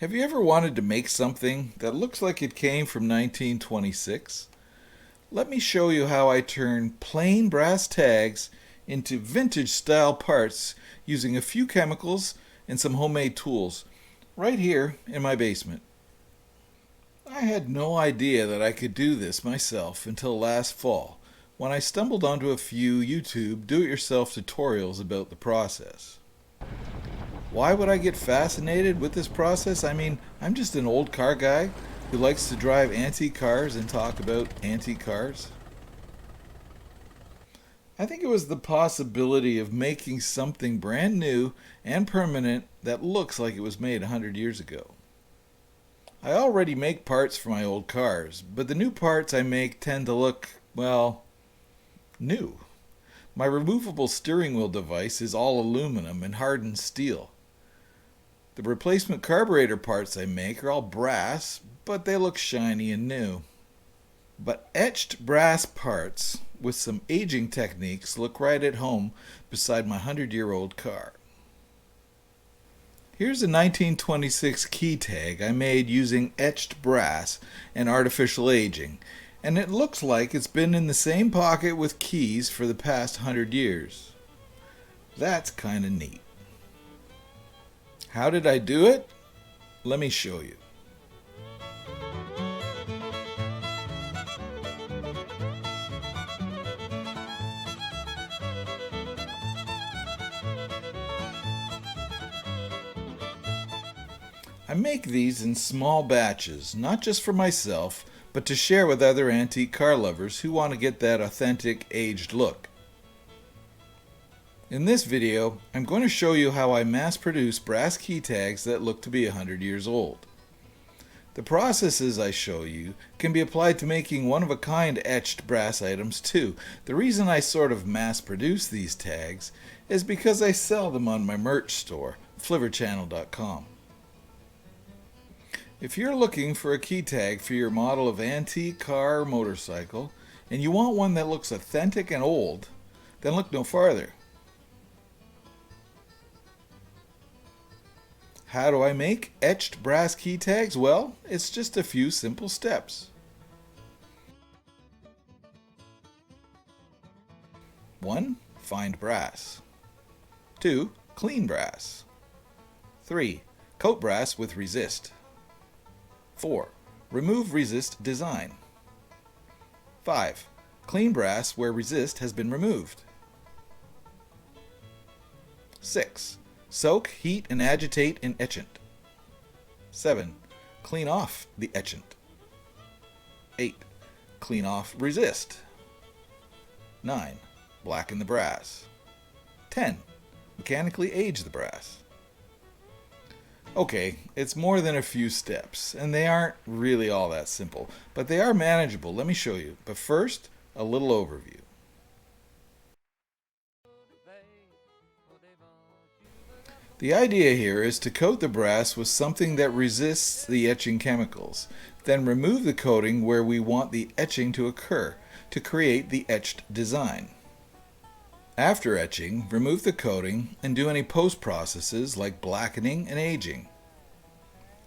Have you ever wanted to make something that looks like it came from 1926? Let me show you how I turn plain brass tags into vintage style parts using a few chemicals and some homemade tools right here in my basement. I had no idea that I could do this myself until last fall when I stumbled onto a few YouTube do-it-yourself tutorials about the process. Why would I get fascinated with this process? I'm just an old car guy who likes to drive antique cars and talk about antique cars. I think it was the possibility of making something brand new and permanent that looks like it was made 100 years ago. I already make parts for my old cars, but the new parts I make tend to look, well, new. My removable steering wheel device is all aluminum and hardened steel. The replacement carburetor parts I make are all brass, but they look shiny and new. But etched brass parts with some aging techniques look right at home beside my 100-year-old car. Here's a 1926 key tag I made using etched brass and artificial aging, and it looks like it's been in the same pocket with keys for the past 100 years. That's kinda neat. How did I do it? Let me show you. I make these in small batches, not just for myself, but to share with other antique car lovers who want to get that authentic aged look. In this video, I'm going to show you how I mass produce brass key tags that look to be 100 years old. The processes I show you can be applied to making one-of-a-kind etched brass items too. The reason I sort of mass produce these tags is because I sell them on my merch store, fliverchannel.com. If you're looking for a key tag for your model of antique car or motorcycle, and you want one that looks authentic and old, then look no farther. How do I make etched brass key tags? Well, it's just a few simple steps. 1. Find brass. 2. Clean brass. 3. Coat brass with resist. 4. Remove resist design. 5. Clean brass where resist has been removed. 6. Soak, heat, and agitate in etchant. 7. Clean off the etchant. 8. Clean off resist. 9. Blacken the brass. 10. Mechanically age the brass. Okay, it's more than a few steps, and they aren't really all that simple, but they are manageable. Let me show you. But first, a little overview. The idea here is to coat the brass with something that resists the etching chemicals, then remove the coating where we want the etching to occur to create the etched design. After etching, remove the coating and do any post-processes like blackening and aging.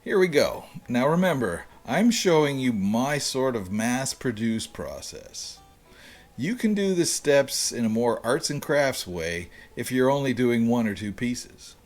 Here we go. Now remember, I'm showing you my sort of mass-produced process. You can do the steps in a more arts and crafts way if you're only doing 1 or 2 pieces.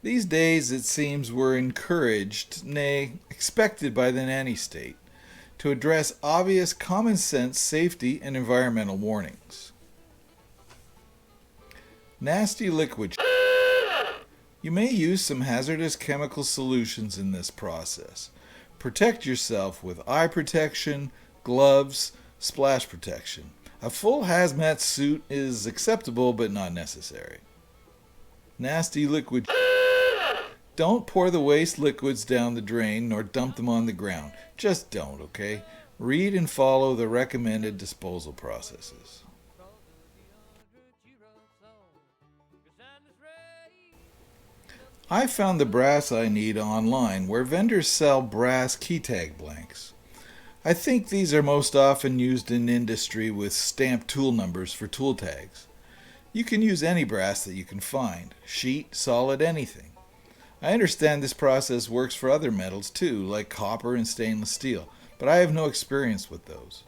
These days it seems we're encouraged, nay, expected by the nanny state, to address obvious common sense safety and environmental warnings. Nasty liquid. You may use some hazardous chemical solutions in this process. Protect yourself with eye protection, gloves, splash protection. A full hazmat suit is acceptable but not necessary. Nasty liquid. Don't pour the waste liquids down the drain nor dump them on the ground. Just don't, okay? Read and follow the recommended disposal processes. I found the brass I need online where vendors sell brass key tag blanks. I think these are most often used in industry with stamped tool numbers for tool tags. You can use any brass that you can find, sheet, solid, anything. I understand this process works for other metals too, like copper and stainless steel, but I have no experience with those.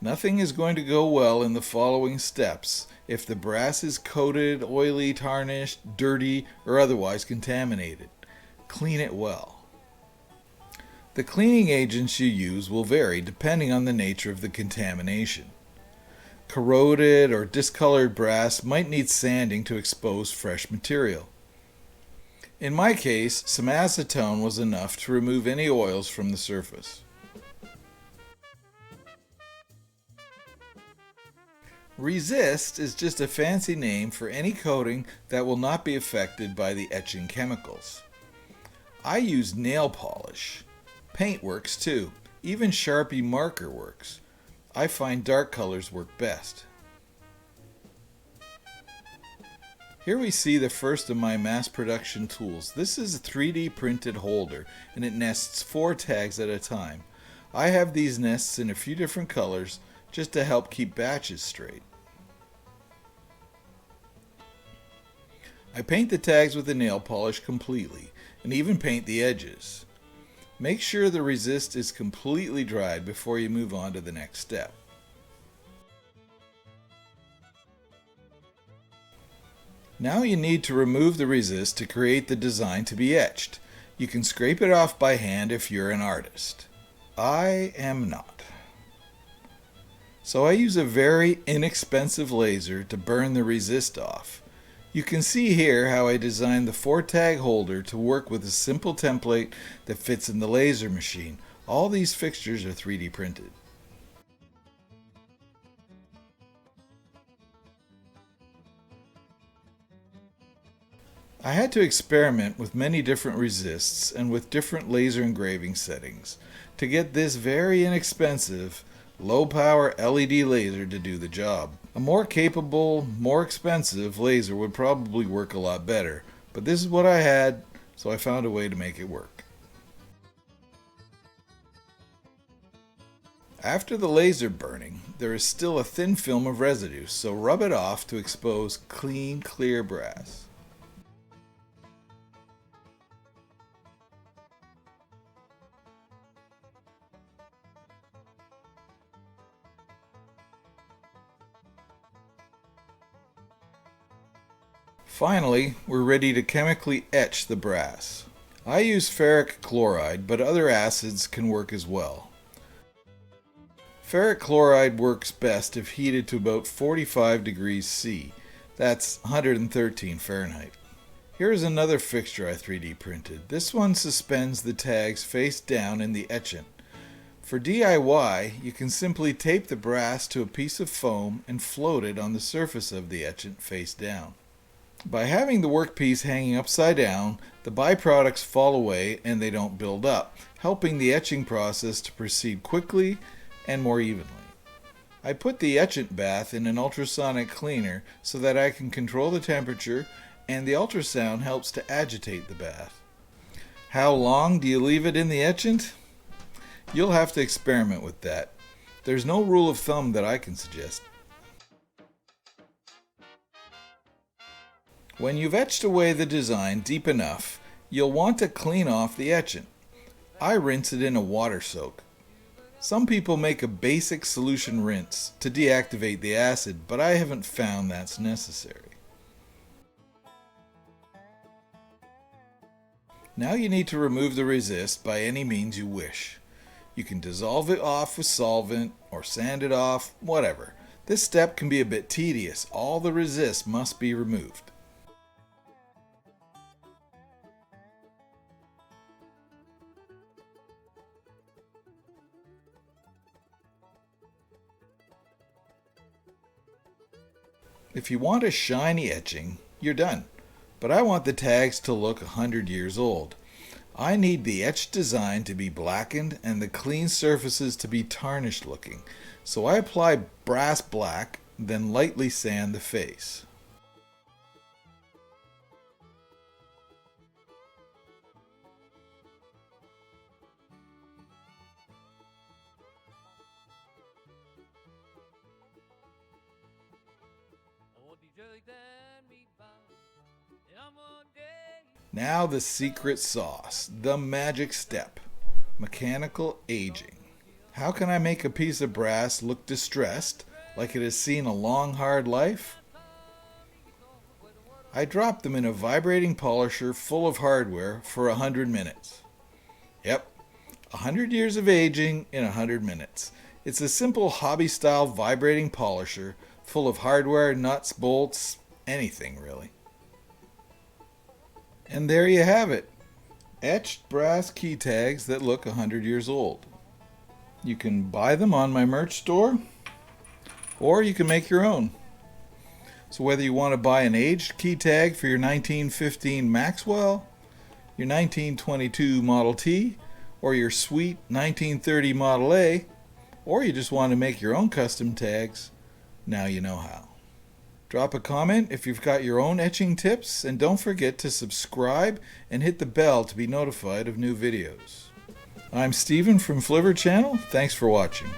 Nothing is going to go well in the following steps if the brass is coated, oily, tarnished, dirty, or otherwise contaminated. Clean it well. The cleaning agents you use will vary depending on the nature of the contamination. Corroded or discolored brass might need sanding to expose fresh material. In my case, some acetone was enough to remove any oils from the surface. Resist is just a fancy name for any coating that will not be affected by the etching chemicals. I use nail polish. Paint works too. Even Sharpie marker works. I find dark colors work best. Here we see the first of my mass production tools. This is a 3D printed holder and it nests 4 tags at a time. I have these nests in a few different colors just to help keep batches straight. I paint the tags with the nail polish completely and even paint the edges. Make sure the resist is completely dried before you move on to the next step. Now you need to remove the resist to create the design to be etched. You can scrape it off by hand if you're an artist. I am not. So I use a very inexpensive laser to burn the resist off. You can see here how I designed the 4-tag holder to work with a simple template that fits in the laser machine. All these fixtures are 3D printed. I had to experiment with many different resists and with different laser engraving settings to get this very inexpensive, low-power LED laser to do the job. A more capable, more expensive laser would probably work a lot better, but this is what I had, so I found a way to make it work. After the laser burning, there is still a thin film of residue, so rub it off to expose clean, clear brass. Finally, we're ready to chemically etch the brass. I use ferric chloride, but other acids can work as well. Ferric chloride works best if heated to about 45 degrees C. That's 113 Fahrenheit. Here's another fixture I 3D printed. This one suspends the tags face down in the etchant. For DIY, you can simply tape the brass to a piece of foam and float it on the surface of the etchant face down. By having the workpiece hanging upside down, the byproducts fall away and they don't build up, helping the etching process to proceed quickly and more evenly. I put the etchant bath in an ultrasonic cleaner so that I can control the temperature, and the ultrasound helps to agitate the bath. How long do you leave it in the etchant? You'll have to experiment with that. There's no rule of thumb that I can suggest. When you've etched away the design deep enough, you'll want to clean off the etchant. I rinse it in a water soak. Some people make a basic solution rinse to deactivate the acid, but I haven't found that's necessary. Now you need to remove the resist by any means you wish. You can dissolve it off with solvent or sand it off, whatever. This step can be a bit tedious. All the resist must be removed. If you want a shiny etching, you're done. But I want the tags to look 100 years old. I need the etched design to be blackened and the clean surfaces to be tarnished looking. So I apply brass black, then lightly sand the face. Now the secret sauce, the magic step, mechanical aging. How can I make a piece of brass look distressed, like it has seen a long hard life? I drop them in a vibrating polisher full of hardware for 100 minutes. Yep, 100 years of aging in 100 minutes. It's a simple hobby-style vibrating polisher full of hardware, nuts, bolts, anything really. And there you have it. Etched brass key tags that look 100 years old. You can buy them on my merch store, or you can make your own. So whether you want to buy an aged key tag for your 1915 Maxwell, your 1922 Model T, or your sweet 1930 Model A, or you just want to make your own custom tags, now you know how. Drop a comment if you've got your own etching tips, and don't forget to subscribe and hit the bell to be notified of new videos. I'm Steven from Flivver Channel. Thanks for watching.